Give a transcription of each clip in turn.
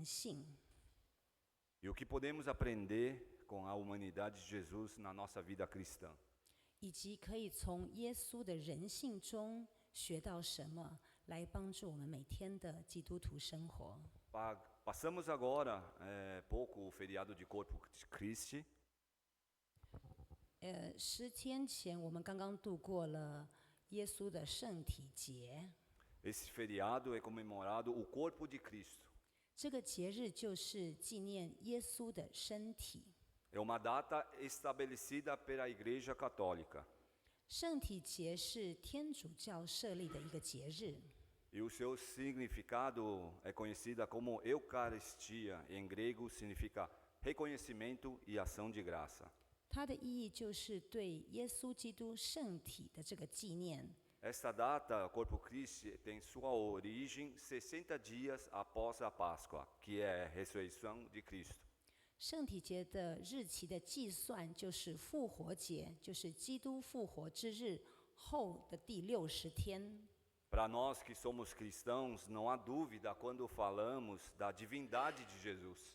性。E o que podemos aprender com a humanidade de Jesus na nossa vida cristã? 以及可以从耶稣的人性中学到什么，来帮助我们每天的基督徒生活。Passamos agora pouco o feriado de Corpus Christi. 10天前，我们刚刚度过了耶稣的圣体节。Esse feriado é comemorado o corpo de Cristo. 这个节日就是纪念耶稣的身体。É uma data estabelecida pela Igreja Católica. 圣体节是天主教设立的一个节日。E o seu significado é conhecida como Eucaristia, em grego significa reconhecimento e ação de graça. 它的意义就是对耶稣基督圣体的这个纪念。Esta data, Corpus Christi, tem sua origem 60 dias após a Páscoa, que é a ressurreição de Cristo. 圣体节的日期的计算就是复活节，就是基督复活之日后的第60天。Para nós que somos cristãos, não há dúvida quando falamos da divindade de Jesus.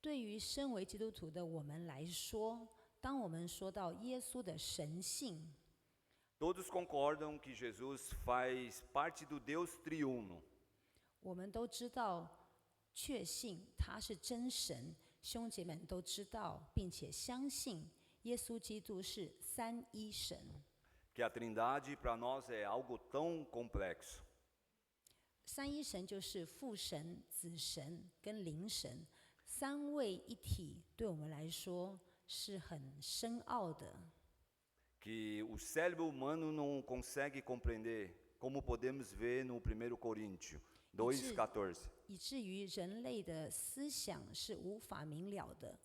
对于身为基督徒的我们来说，当我们说到耶稣的神性， Todos concordam que Jesus faz parte do Deus triuno. 我们都知道确信他是真神，兄姐们都知道并且相信耶稣基督是三一神。 Que a Trindade para nós é algo tão complexo. 三一神就是父神、子神跟灵神，三位一体，对我们来说是很深奥的。 Que o cérebro humano não consegue compreender, como podemos ver no 1 Coríntios 2,14. 以至于人类的思想是无法明了的，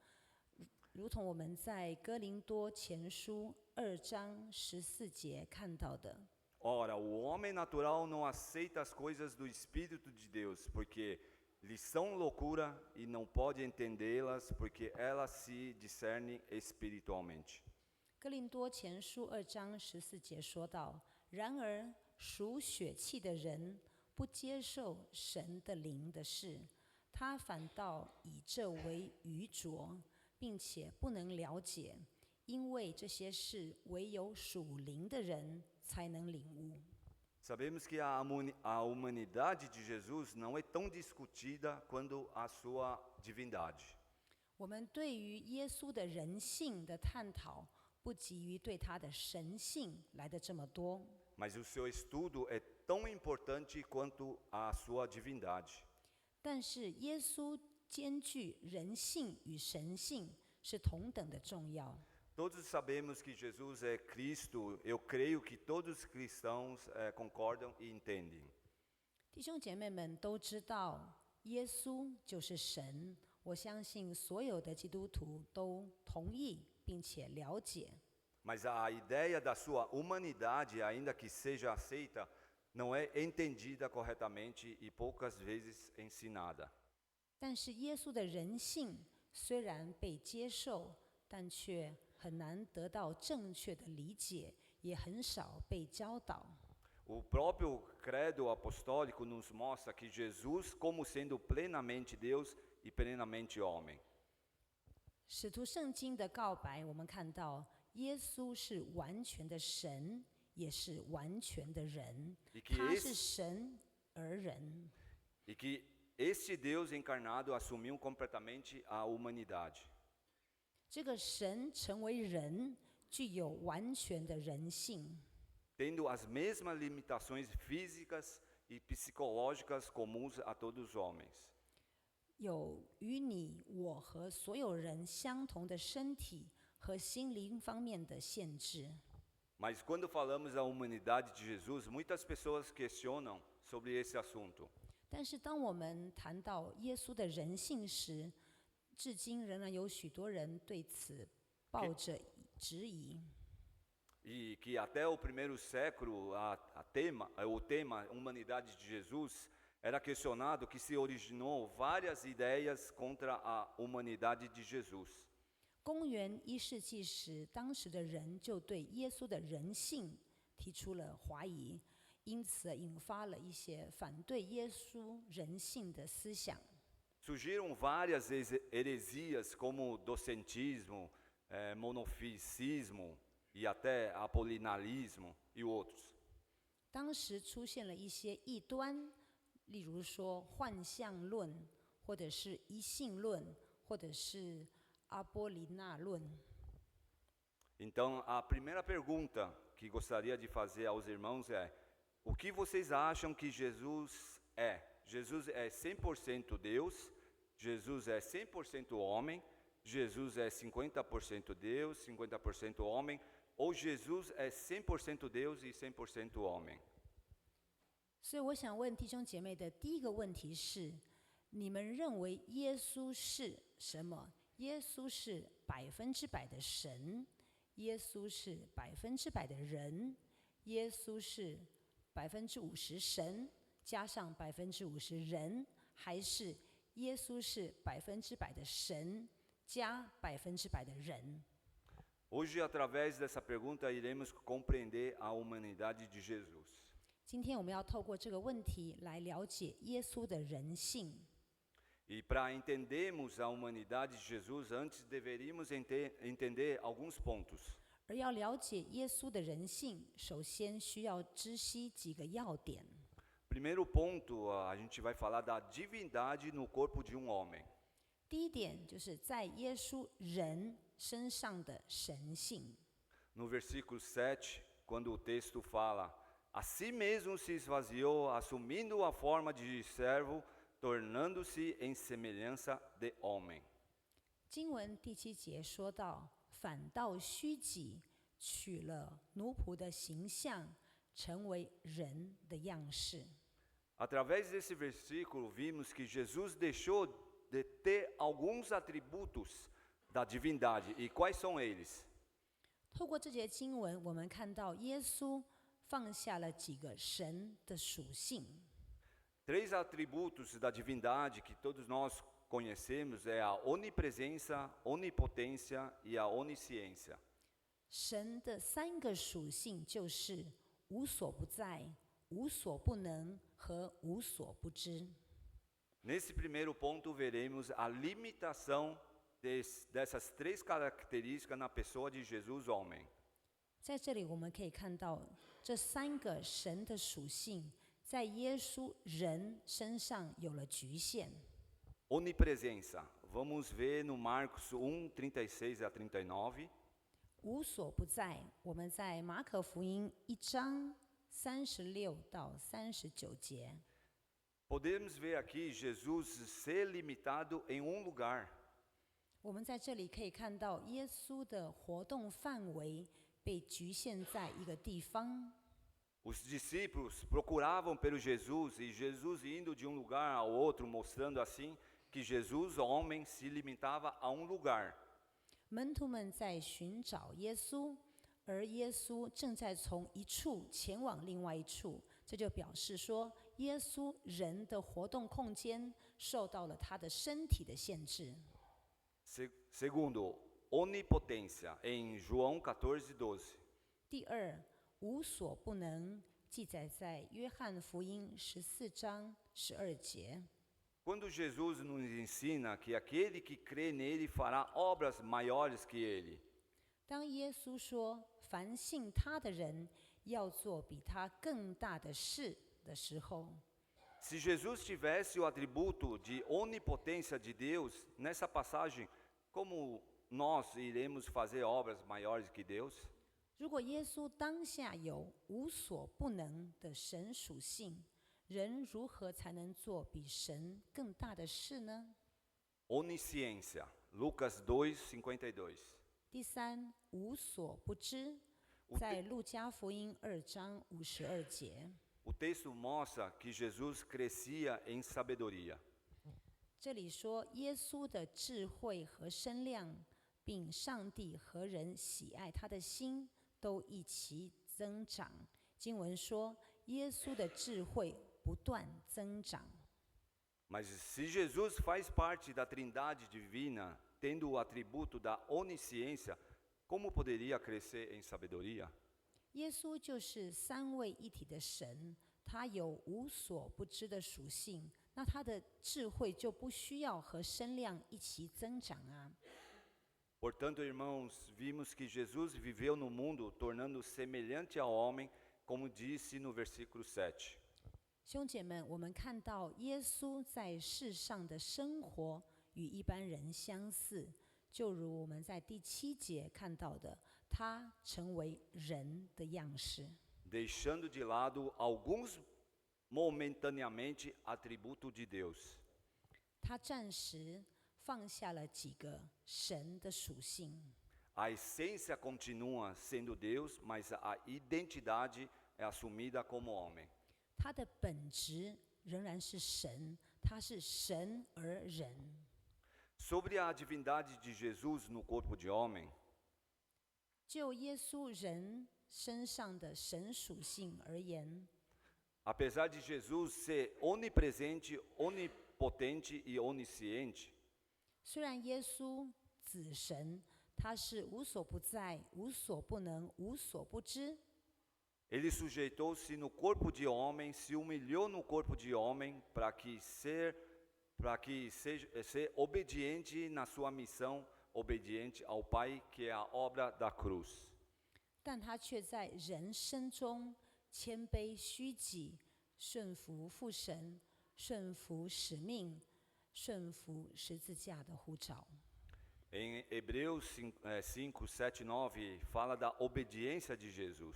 如同我们在哥林多前书2章14节看到的。 Ora, o homem natural não aceita as coisas do Espírito de Deus, porque lhes são loucura e não pode entendê-las, porque elas se discernem espiritualmente. 哥林多前书2章14节说道：“然而属血气的人不接受神的灵的事，他反倒以这为愚拙，并且不能了解，因为这些事唯有属灵的人才能领悟。” Sabemos que a humanidade de Jesus não é tão discutida quanto a sua divindade. 我们对于耶稣的人性的探讨，不及于对他的神性来的这么多。 Mas o seu estudo é tão importante quanto a sua divindade. 但是耶稣兼具人性与神性是同等的重要。 Todos sabemos que Jesus é Cristo. Eu creio que todos os cristãos concordam e entendem. 弟兄姐妹们都知道，耶稣就是神。我相信所有的基督徒都同意并且了解。 Mas a ideia da sua humanidade, ainda que seja aceita, não é entendida corretamente e poucas vezes ensinada. 但是耶稣的人性虽然被接受，但却很难得到正确的理解，也很少被教导。 O próprio credo apostólico nos mostra que Jesus, como sendo plenamente Deus e plenamente homem. 使徒圣经的告白，我们看到耶稣是完全的神，也是完全的人。他是神而人。 E que este Deus encarnado assumiu completamente a humanidade. 这个神成为人，具有完全的人性。 Tendo as mesmas limitações físicas e psicológicas comuns a todos os homens. 有与你我和所有人相同的身体和心灵方面的限制。 Mas quando falamos da humanidade de Jesus, muitas pessoas questionam sobre esse assunto. 但是当我们谈到耶稣的人性时，至今仍然有许多人对此抱着质疑。 E que até o primeiro século o tema humanidade de Jesus era questionado, que se originou várias ideias contra a humanidade de Jesus. 公元1世纪时，当时的人就对耶稣的人性提出了怀疑，因此引发了一些反对耶稣人性的思想。Surgiram várias heresias como docentismo, monofisismo e até apolinarismo e outros. 当时出现了一些异端，例如说幻象论，或者是一性论，或者是阿波利纳论。Então, a primeira pergunta que gostaria de fazer aos irmãos é: o que vocês acham que Jesus é? Jesus é 100% Deus? Jesus é 100% homem? Jesus é 50% Deus, 50% homem? Ou Jesus é 100% Deus e 100% homem? 所以我想问弟兄姐妹的第一个问题是：你们认为耶稣是什么？耶稣是100%的神，耶稣是100%的人，耶稣是50%神加上50%人，还是耶稣是100%的神加100%的人？ Hoje, através dessa pergunta, iremos compreender a humanidade de Jesus. 今天我们要透过这个问题来了解耶稣的人性。 E para entendermos a humanidade de Jesus, antes deveríamos entender alguns pontos. 而要了解耶稣的人性，首先需要知悉几个要点。 Primeiro ponto, a gente vai falar da divindade no corpo de um homem. 第一点就是在耶稣人身上的神性。 No versículo 7, quando o texto fala: a si mesmo se esvaziou, assumindo a forma de servo, tornando-se em semelhança de homem. 经文第7节说到，反倒虚己，取了奴仆的形象，成为人的样式。 Através desse versículo, vimos que Jesus deixou de ter alguns atributos da divindade. E quais são eles? 透过这节经文，我们看到耶稣放下了几个神的属性。 Três atributos da divindade que todos nós conhecemos é a onipresença, onipotência e a onisciência. 神的3个属性就是无所不在、无所不能和无所不知。 Nesse primeiro ponto, veremos a limitação dessas três características na pessoa de Jesus, homem. 在这里我们可以看到这3个神的属性在耶稣人身上有了局限。 Onipresença. Vamos ver no Marcos 1, 36 a 39. 无所不在，我们在马可福音1章36到39节。 Podemos ver aqui Jesus ser limitado em um lugar. 我们在这里可以看到耶稣的活动范围被局限在一个地方。 Os discípulos procuravam pelo Jesus e Jesus indo de um lugar ao outro, mostrando assim que Jesus, homem, se limitava a um lugar. 门徒们在寻找耶稣，而耶稣正在从一处前往另外一处，这就表示说，耶稣人的活动空间受到了他的身体的限制。 Segundo, onipotência, em João 14:12. 第二，无所不能，记载在约翰福音14章12节。 Quando Jesus nos ensina que aquele que crê nele fará obras maiores que ele. 当耶稣说凡信他的人要做比他更大的事的时候， Se Jesus tivesse o atributo de onipotência de Deus, nessa passagem, como nós iremos fazer obras maiores que Deus? 如果耶稣当下有无所不能的神属性，人如何才能做比神更大的事呢？ Onisciência, Lucas 2:52. 第三，无所不知，在路加福音2章52节。 O texto mostra que Jesus crescia em sabedoria. 这里说耶稣的智慧和身量，并上帝和人喜爱他的心都一起增长。经文说耶稣的智慧不断增长。 Mas se Jesus faz parte da Trindade divina, tendo o atributo da onisciência, como poderia crescer em sabedoria? 耶稣就是3位一体的神，他有无所不知的属性，那他的智慧就不需要和身量一起增长啊。Portanto, irmãos, vimos que Jesus viveu no mundo tornando semelhante ao homem, como disse no versículo 7. 兄姐们，我们看到耶稣在世上的生活与一般人相似，就如我们在第7节看到的，他成为人的样式。Deixando de lado alguns momentaneamente atributos de Deus. 他暂时放下了几个神的属性。A essência continua sendo Deus, mas a identidade é assumida como homem. 他的本质仍然是神，他是神而人。Sobre a divindade de Jesus no corpo de homem, 就耶稣人身上的神属性而言， apesar de Jesus ser onipresente, onipotente e onisciente, 虽然耶稣子神，他是无所不在、无所不能、无所不知， ele sujeitou-se no corpo de homem, se humilhou no corpo de homem para que ser obediente na sua missão, obediente ao Pai, que é a obra da cruz. 但他却在人身中谦卑虚己，顺服父神，顺服使命，顺服十字架的呼召。 Em Hebreus 5, 7, 9, fala da obediência de Jesus.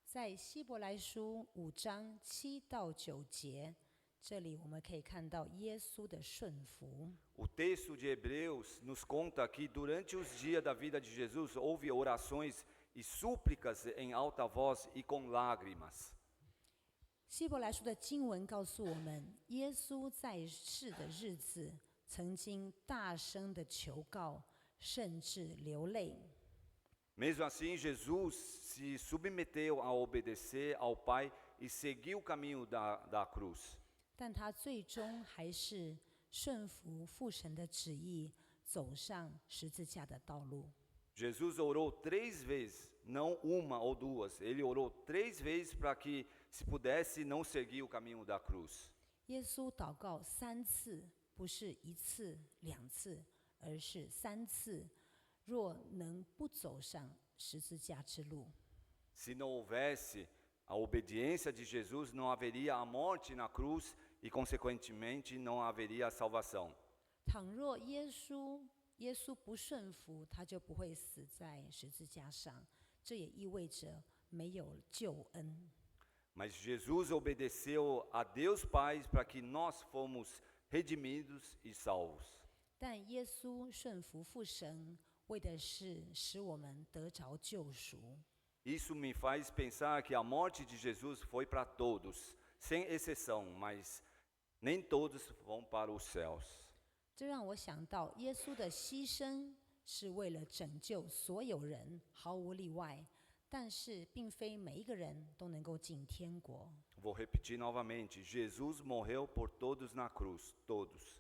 在希伯来书5章7到9节，这里我们可以看到耶稣的顺服。 O texto de Hebreus nos conta que durante os dias da vida de Jesus houve orações e súplicas em alta voz e com lágrimas. 希伯来书的经文告诉我们，耶稣在世的日子，曾经大声的求告，甚至流泪。 Mesmo assim, Jesus se submeteu a obedecer ao Pai e seguiu o caminho da cruz. 但他最终还是顺服父神的旨意，走上十字架的道路。 Jesus orou 3 vezes, não uma ou duas. Ele orou 3 vezes para que se pudesse não seguir o caminho da cruz. 耶稣祷告3次，不是1次、2次，而是3次。若能不走上十字架之路， Se não houvesse a obediência de Jesus, não haveria a morte na cruz e, consequentemente, não haveria a salvação. 倘若耶稣不顺服，他就不会死在十字架上。这也意味着没有救恩。 Mas Jesus obedeceu a Deus Pai para que nós fomos redimidos e salvos. 但耶稣顺服父神，为的是使我们得着救赎。 Isso me faz pensar que a morte de Jesus foi para todos, sem exceção, mas nem todos vão para os céus. 这让我想到，耶稣的牺牲是为了拯救所有人，毫无例外。但是，并非每一个人都能够进天国。 Vou repetir novamente: Jesus morreu por todos na cruz, todos.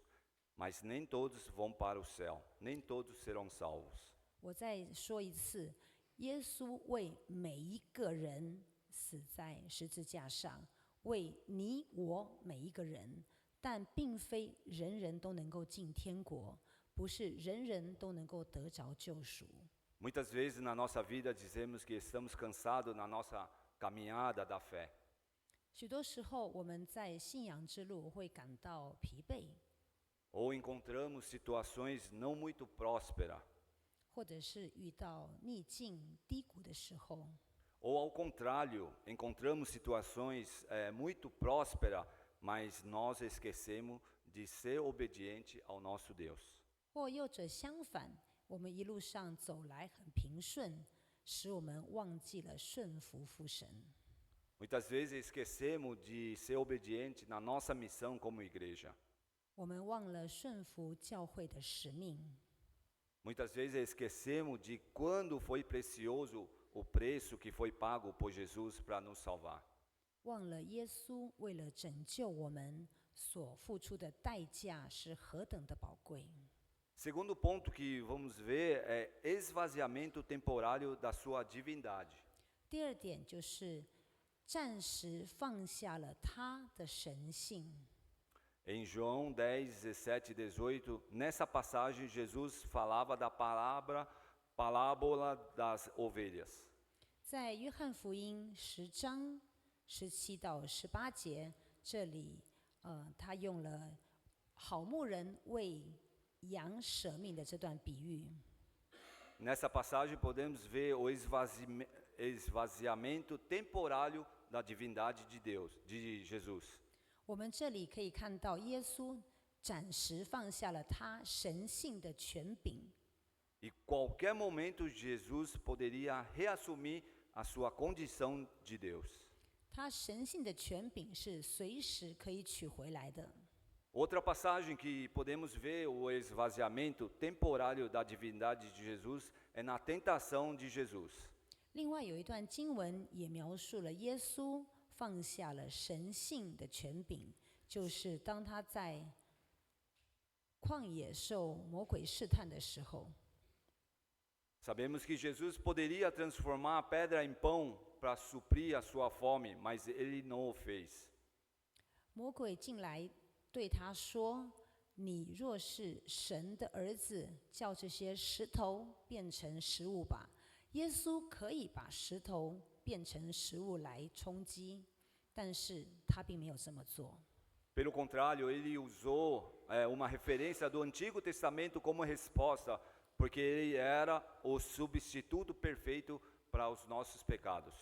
Mas nem todos vão para o céu, nem todos serão salvos. 我再说一次，耶稣为每一个人死在十字架上，为你我每一个人，但并非人人都能够进天国，不是人人都能够得着救赎。 Muitas vezes na nossa vida dizemos que estamos cansados na nossa caminhada da fé. 许多时候，我们在信仰之路会感到疲惫， Ou encontramos situações não muito prósperas. 或者是遇到逆境低谷的时候， Ou ao contrário, encontramos situações muito prósperas, mas nós esquecemos de ser obediente ao nosso Deus. 或又者相反，我们一路上走来很平顺，使我们忘记了顺服父神。 Muitas vezes esquecemos de ser obediente na nossa missão como igreja. 我们忘了顺服教会的使命， Muitas vezes esquecemos de quando foi precioso o preço que foi pago por Jesus para nos salvar. 忘了耶稣为了拯救我们所付出的代价是何等的宝贵。 Segundo ponto que vamos ver é esvaziamento temporário da sua divindade. 第二点就是暂时放下了他的神性。Em João 10, 17 e 18, nessa passagem Jesus falava da parábola das ovelhas. 在约翰福音10章17到18节，这里他用了好牧人为羊舍命的这段比喻。 Nessa passagem podemos ver o esvaziamento temporário da divindade de Deus, de Jesus. 我们这里可以看到耶稣暂时放下了他神性的权柄， E qualquer momento Jesus poderia reassumir a sua condição de Deus. 他神性的权柄是随时可以取回来的。 Outra passagem que podemos ver o esvaziamento temporário da divindade de Jesus é na tentação de Jesus. 另外有一段经文也描述了耶稣放下了神性的权柄，就是当他在旷野受魔鬼试探的时候， Sabemos que Jesus poderia transformar a pedra em pão para suprir a sua fome, mas ele não o fez. 魔鬼进来对他说：“你若是神的儿子，叫这些石头变成食物吧。”耶稣可以把石头变成食物来充饥，但是他并没有这么做。 Pelo contrário, ele usou uma referência do Antigo Testamento como resposta, porque ele era o substituto perfeito para os nossos pecados.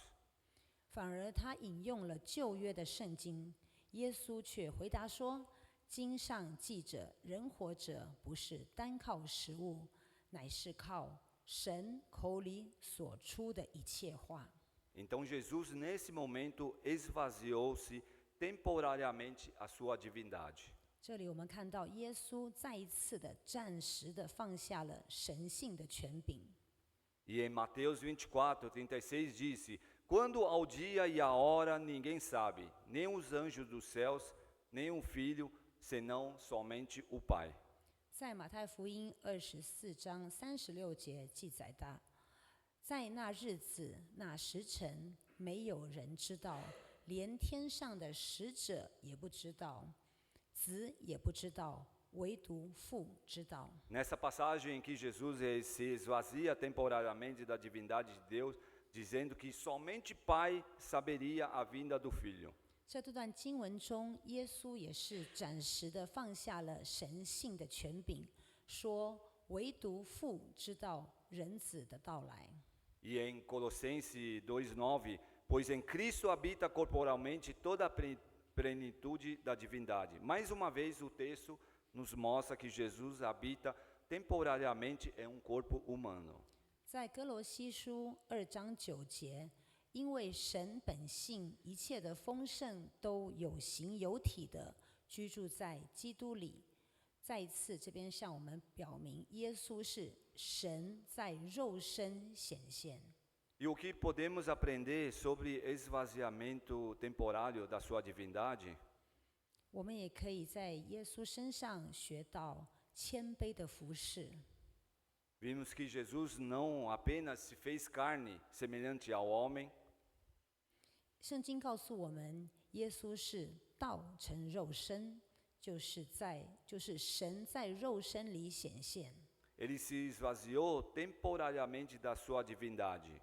反而他引用了旧约的圣经，耶稣却回答说：“经上记着，人活着不是单靠食物，乃是靠神口里所出的一切话。” Então Jesus, nesse momento, esvaziou-se temporariamente a sua divindade. 这里我们看到耶稣再一次的暂时的放下了神性的权柄。 E em Mateus 24, 36 disse: Quando ao dia e a hora ninguém sabe, nem os anjos dos céus, nem o Filho, senão somente o Pai. 在马太福音24章36节记载道：“在那日子、那时辰，没有人知道，连天上的使者也不知道，子也不知道，唯独父知道。” Nessa passagem em que Jesus se esvazia temporariamente da divindade de Deus, dizendo que somente Pai saberia a vinda do Filho. 在这段经文中，耶稣也是暂时的放下了神性的权柄，说唯独父知道人子的到来。 E em Colossenses 2:9, pois em Cristo habita corporalmente toda a plenitude da divindade. Mais uma vez o texto nos mostra que Jesus habita temporariamente em um corpo humano. 在哥罗西书2章9节，因为神本性一切的丰盛都有形有体的居住在基督里。再一次，这边向我们表明，耶稣是神在肉身显现。 E o que podemos aprender sobre esvaziamento temporário da sua divindade? 我们也可以在耶稣身上学到谦卑的服侍。 Vimos que Jesus não apenas se fez carne semelhante ao homem, 圣经告诉我们，耶稣是道成肉身，就是神在肉身里显现。 ele se esvaziou temporariamente da sua divindade.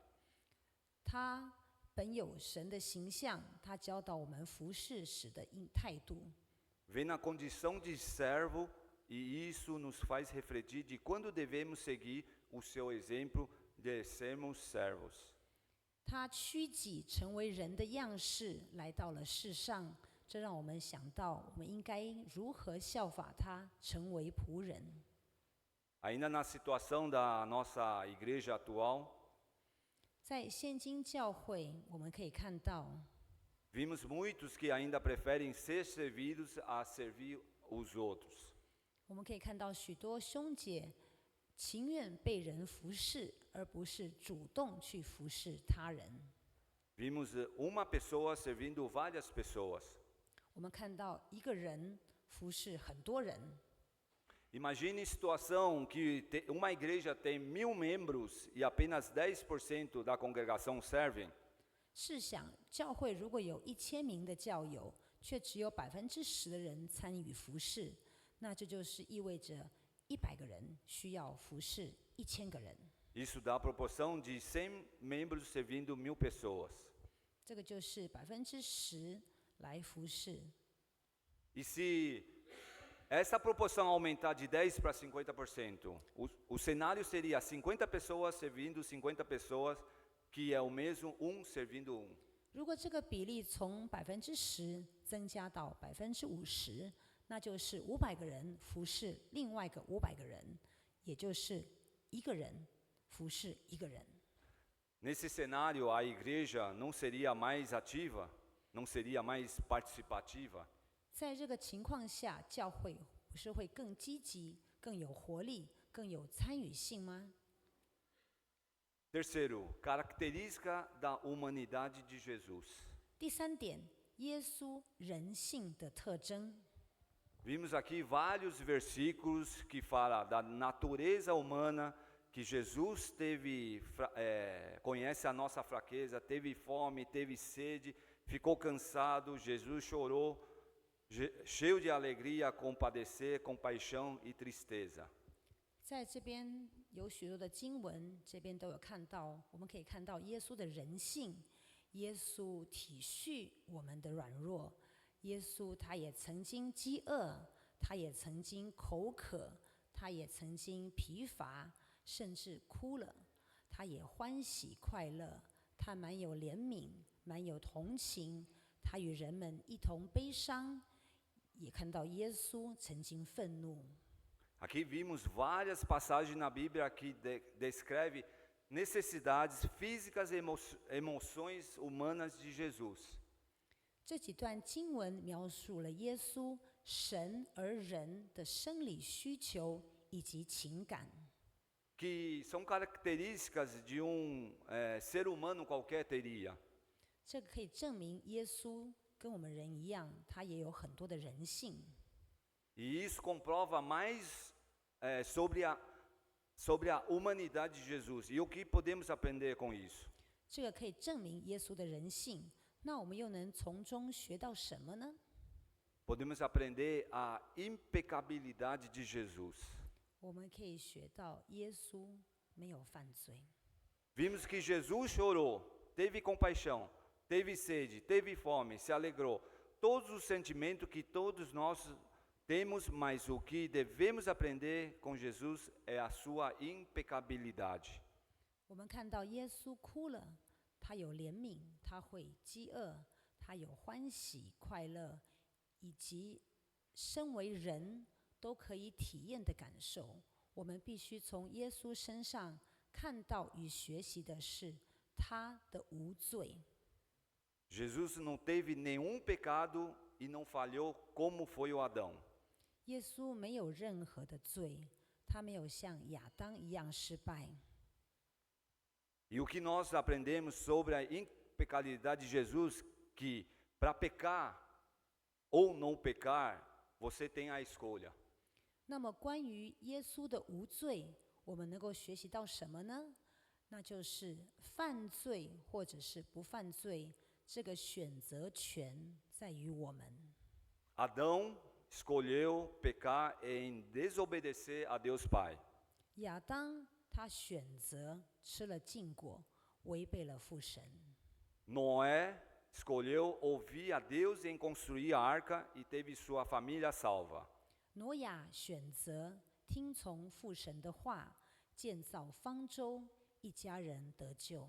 他本有神的形象，他教导我们服侍时的态度。 Vem na condição de servo e isso nos faz refletir de quando devemos seguir o seu exemplo de sermos servos. 他屈己成为人的样式，来到了世上，这让我们想到，我们应该如何效法他，成为仆人。 Ainda na situação da nossa igreja atual, 在现今教会，我们可以看到， vimos muitos que ainda preferem ser servidos a servir os outros. 我们可以看到许多兄姐情愿被人服侍，而不是主动去服侍他人。 Vimos uma pessoa servindo várias pessoas. 我们看到一个人服侍很多人。 Imagine situação que uma igreja tem 1000 membros e apenas 10% da congregação servem. 试想，教会如果有1000名的教友，却只有10%的人参与服侍，那这就是意味着100个人需要服侍1000个人。Isso dá a proporção de 100 membros servindo 1000 pessoas. 这个就是10%来服侍。E se essa proporção aumentar de 10 para 50%, o cenário seria 50 pessoas servindo 50 pessoas, que é o mesmo servindo 1. 如果这个比例从10%增加到50%，那就是500个人服侍另外一个500个人，也就是1个人服侍1个人。Nesse cenário, a igreja não seria mais ativa, não seria mais participativa. 在这个情况下，教会不是会更积极、更有活力、更有参与性吗？ Terceiro, característica da humanidade de Jesus. 第3点，耶稣人性的特征。Vimos aqui vários versículos que falam da natureza humana, que Jesus conhece a nossa fraqueza, teve fome, teve sede, ficou cansado, Jesus chorou, cheio de alegria, compadecer, compaixão e tristeza. 在这边有许多的经文，这边都有看到，我们可以看到耶稣的人性，耶稣体恤我们的软弱，耶稣他也曾经饥饿，他也曾经口渴，他也曾经疲乏，甚至哭了，他也欢喜快乐，他满有怜悯，满有同情，他与人们一同悲伤，也看到耶稣曾经愤怒。Aqui vimos várias passagens na Bíblia que descreve necessidades físicas e emoções humanas de Jesus. 这几段经文描述了耶稣神而人的生理需求以及情感， que são características de ser humano qualquer teria. 这个可以证明耶稣跟我们人一样，他也有很多的人性。 E isso comprova mais sobre a humanidade de Jesus. E o que podemos aprender com isso? 这个可以证明耶稣的人性，那我们又能从中学到什么呢？ Podemos aprender a impecabilidade de Jesus. 我们可以学到耶稣没有犯罪。 Vimos que Jesus chorou, teve compaixão, teve sede, teve fome, se alegrou. Todos os sentimentos que todos nós temos, mas o que devemos aprender com Jesus é a sua impecabilidade. 我们看到耶稣哭了，他有怜悯，他会饥饿，他有欢喜快乐，以及身为人都可以体验的感受。我们必须从耶稣身上看到与学习的是他的无罪。 Jesus não teve nenhum pecado e não falhou como foi o Adão. 耶稣没有任何的罪，他没有像亚当一样失败。 E o que nós aprendemos sobre a impecabilidade de Jesus, que para pecar ou não pecar, você tem a escolha. 那么关于耶稣的无罪，我们能够学习到什么呢？那就是犯罪或者是不犯罪，这个选择权在于我们。 Adão escolheu pecar em desobedecer a Deus Pai. 亚当他选择吃了禁果，违背了父神。 Noé escolheu ouvir a Deus em construir a arca e teve sua família salva. 挪亚选择听从父神的话，建造方舟，一家人得救。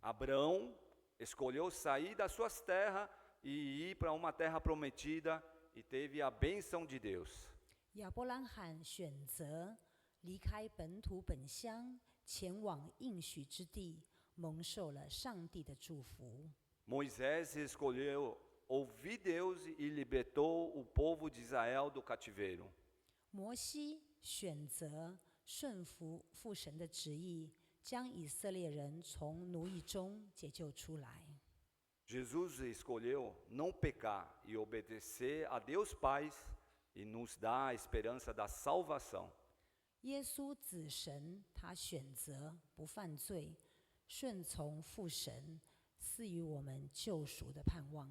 Abraão escolheu sair das suas terras e ir para uma terra prometida e teve a bênção de Deus. 亚伯兰罕选择离开本土本乡，前往应许之地，蒙受了上帝的祝福。 Moisés escolheu ouvir Deus e libertou o povo de Israel do cativeiro. 摩西选择顺服父神的旨意，将以色列人从奴役中解救出来。 Jesus escolheu não pecar e obedecer a Deus Pai e nos dá a esperança da salvação. 耶稣子神他选择不犯罪，顺从父神，赐予我们救赎的盼望。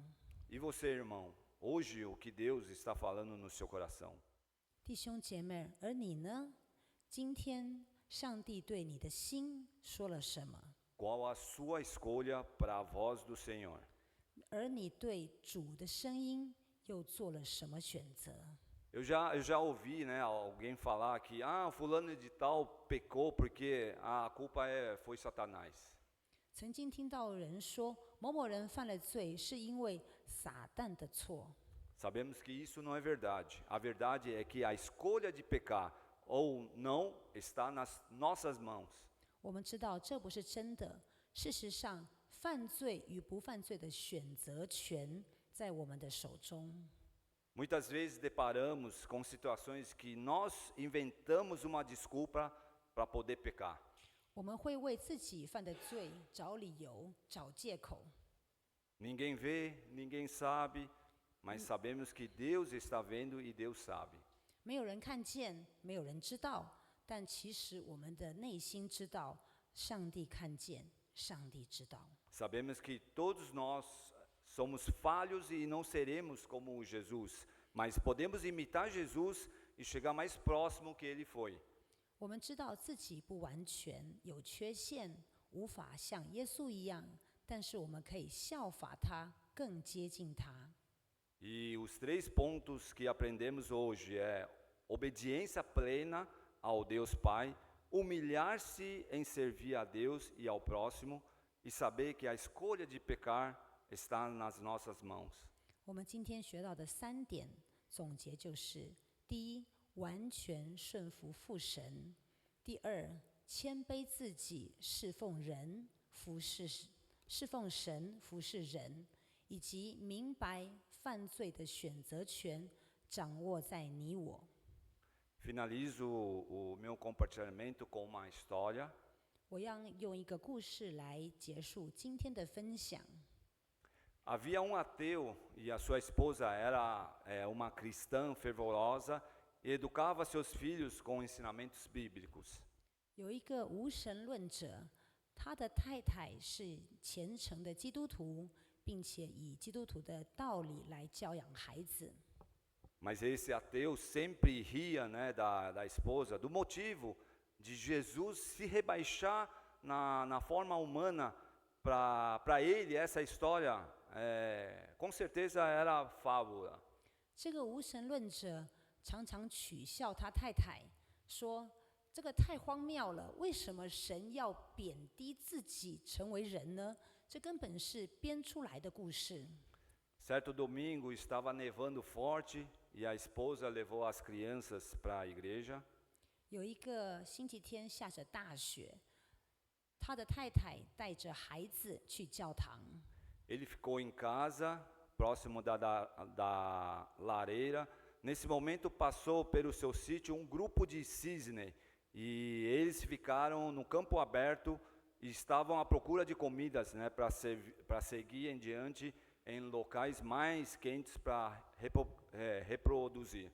E você, irmão, hoje o que Deus está falando no seu coração. 弟兄姐妹，而你呢？今天上帝对你的心说了什么？ Qual a sua escolha para a voz do Senhor? 而你对主的声音又做了什么选择？ Eu já ouvi, né, alguém falar que fulano de tal pecou porque a culpa foi Satanás. 曾经听到人说某某人犯了罪，是因为撒旦的错。 Sabemos que isso não é verdade. A verdade é que a escolha de pecar ou não está nas nossas mãos. 我们知道这不是真的。事实上，犯罪与不犯罪的选择权在我们的手中。 Muitas vezes deparamos com situações que nós inventamos uma desculpa para poder pecar. 我们会为自己犯的罪找理由、找借口。 Ninguém vê, ninguém sabe, mas sabemos que Deus está vendo e Deus sabe. 没有人看见，没有人知道，但其实我们的内心知道，上帝看见，上帝知道。 Sabemos que todos nós somos falhos e não seremos como Jesus, mas podemos imitar Jesus e chegar mais próximo que ele foi. 我们知道自己不完全，有缺陷，无法像耶稣一样，但是我们可以效法他，更接近他。 E os 3 pontos que aprendemos hoje é obediência plena ao Deus Pai, humilhar-se em servir a Deus e ao próximo e saber que a escolha de pecar está nas nossas mãos. 我们今天学到的3点总结就是：第一，完全顺服父神；第二，谦卑自己，侍奉人，侍奉神，服侍人，以及明白犯罪的选择权掌握在你我。 Finalizo o meu compartilhamento com uma história. 我要用一个故事来结束今天的分享。 Havia ateu e a sua esposa era uma cristã fervorosa e educava seus filhos com ensinamentos bíblicos. 有一个无神论者，他的太太是虔诚的基督徒，并且以基督徒的道理来教养孩子。 Mas esse ateu sempre ria, né, da esposa, do motivo de Jesus se rebaixar na forma humana. Para ele, essa história, com certeza era fábula. 这个无神论者常常取笑他太太，说：“这个太荒谬了，为什么神要贬低自己成为人呢？这根本是编出来的故事。” Certo domingo estava nevando forte e a esposa levou as crianças para a igreja. 有一个星期天下着大雪，他的太太带着孩子去教堂。 Ele ficou em casa, próximo da lareira. Nesse momento passou pelo seu sítio um grupo de cisne e eles ficaram no campo aberto e estavam à procura de comidas, né, para seguir em diante em locais mais quentes para reproduzir.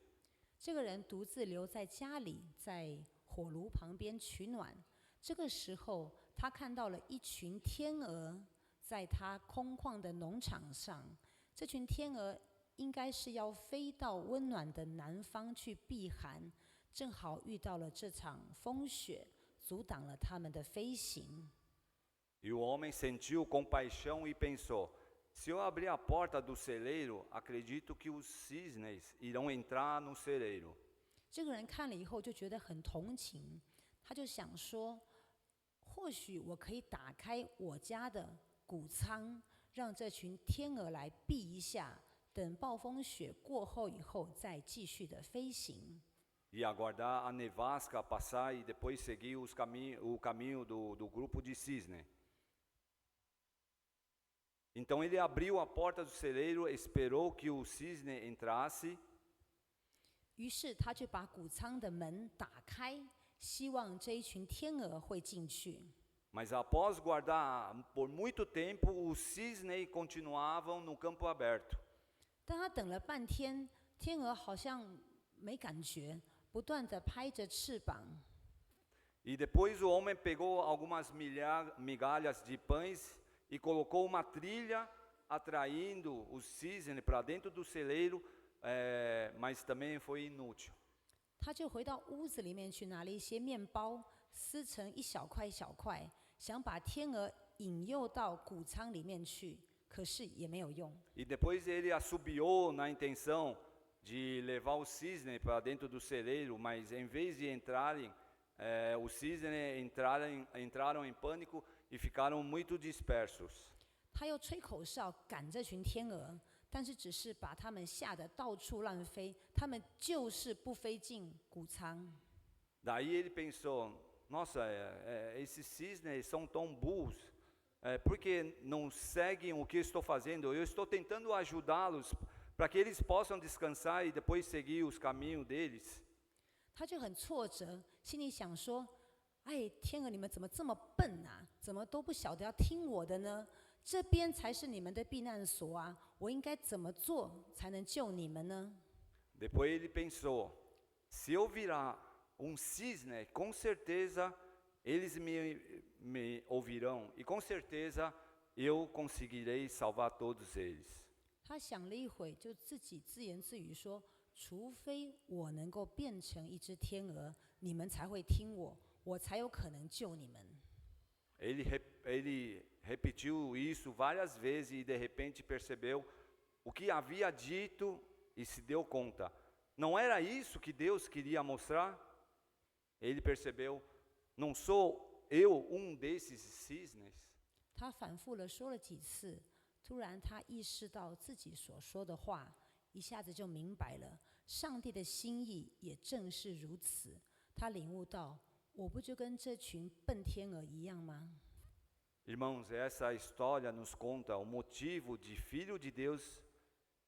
这个人独自留在家里，在火炉旁边取暖。这个时候，他看到了一群天鹅在他空旷的农场上。这群天鹅应该是要飞到温暖的南方去避寒，正好遇到了这场风雪，阻挡了他们的飞行。 E o homem sentiu compaixão e pensou: se eu abrir a porta do celeiro, acredito que os cisnes irão entrar no celeiro. 这个人看了以后就觉得很同情，他就想说，或许我可以打开我家的谷仓，让这群天鹅来避一下，等暴风雪过后以后再继续的飞行。 E aguardar a nevasca passar e depois seguir o caminho do grupo de cisne. Então ele abriu a porta do celeiro, esperou que o cisne entrasse. 于是他就把谷仓的门打开，希望这一群天鹅会进去。 Mas após guardar por muito tempo, os cisnes continuavam no campo aberto. 但他等了半天，天鹅好像没感觉，不断地拍着翅膀。 E depois o homem pegou algumas migalhas de pães e colocou uma trilha atraindo os cisnes para dentro do celeiro, mas também foi inútil. 他就回到屋子里面去，拿了一些面包，撕成一小块一小块，想把天鹅引诱到谷仓里面去，可是也没有用。E depois ele assobiou na intenção de levar o cisne para dentro do celeiro, mas em vez de entrarem, os cisnes entraram em pânico e ficaram muito dispersos. 他又吹口哨赶这群天鹅，但是只是把它们吓得到处乱飞，它们就是不飞进谷仓。 Daí ele pensou, nossa, esses cisnes são tão burros, por que não seguem o que eu estou fazendo? Eu estou tentando ajudá-los para que eles possam descansar e depois seguir os caminhos deles. 他就很挫折，心里想说：“哎，天鹅，你们怎么这么笨啊？怎么都不晓得要听我的呢？这边才是你们的避难所啊！我应该怎么做才能救你们呢？” Depois ele pensou, se eu virar cisne, com certeza eles me ouvirão e com certeza eu conseguirei salvar todos eles. 他想了一会，就自己自言自语说：“除非我能够变成一只天鹅，你们才会听我，我才有可能救你们。” Ele repetiu isso várias vezes e de repente percebeu o que havia dito e se deu conta. Não era isso que Deus queria mostrar? Ele percebeu, não sou eu desses cisnes? 他反复了说了几次，突然他意识到自己所说的话，一下子就明白了，上帝的心意也正是如此。他领悟到，我不就跟这群笨天鹅一样吗？ Irmãos, essa história nos conta o motivo de Filho de Deus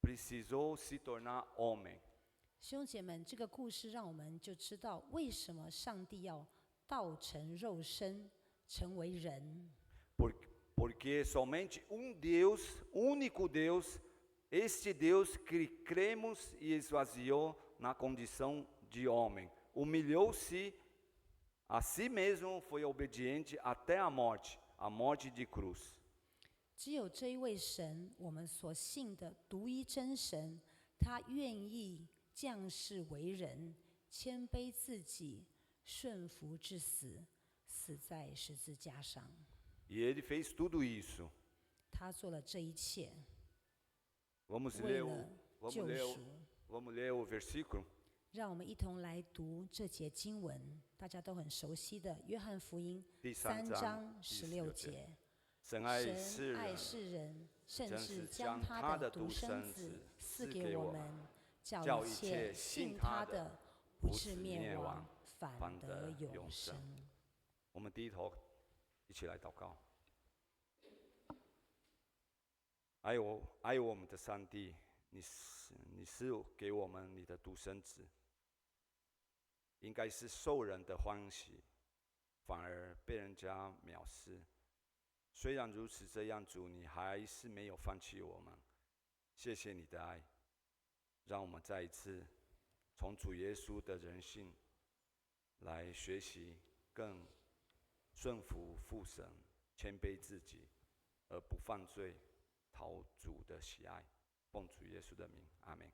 precisou se tornar homem. 兄姐们，这个故事让我们就知道为什么上帝要道成肉身，成为人。 Porque somente Deus, único Deus, este Deus que cremos e esvaziou na condição de homem, humilhou-se a si mesmo, foi obediente até a morte de cruz. 只有这一位神，我们所信的独一真神，他愿意降世为人，谦卑自己，顺服至死，死在十字架上。 E ele fez tudo isso. 他做了这一切， Vamos 为 ler 了救赎。 vamos ler o versículo? 让我们一同来读这节经文，大家都很熟悉的《约翰福音》3章16节。神爱世人，甚至将他的独生子赐给我们，叫一切信他的不至灭亡，反得永生。我们低头一起来祷告。爱我们的上帝，你是给我们你的独生子，应该是受人的欢喜，反而被人家藐视。虽然如此，这样主你还是没有放弃我们。谢谢你的爱，让我们再一次从主耶稣的人性来学习，更顺服父神，谦卑自己，而不犯罪，讨主的喜爱。奉主耶稣的名，阿们。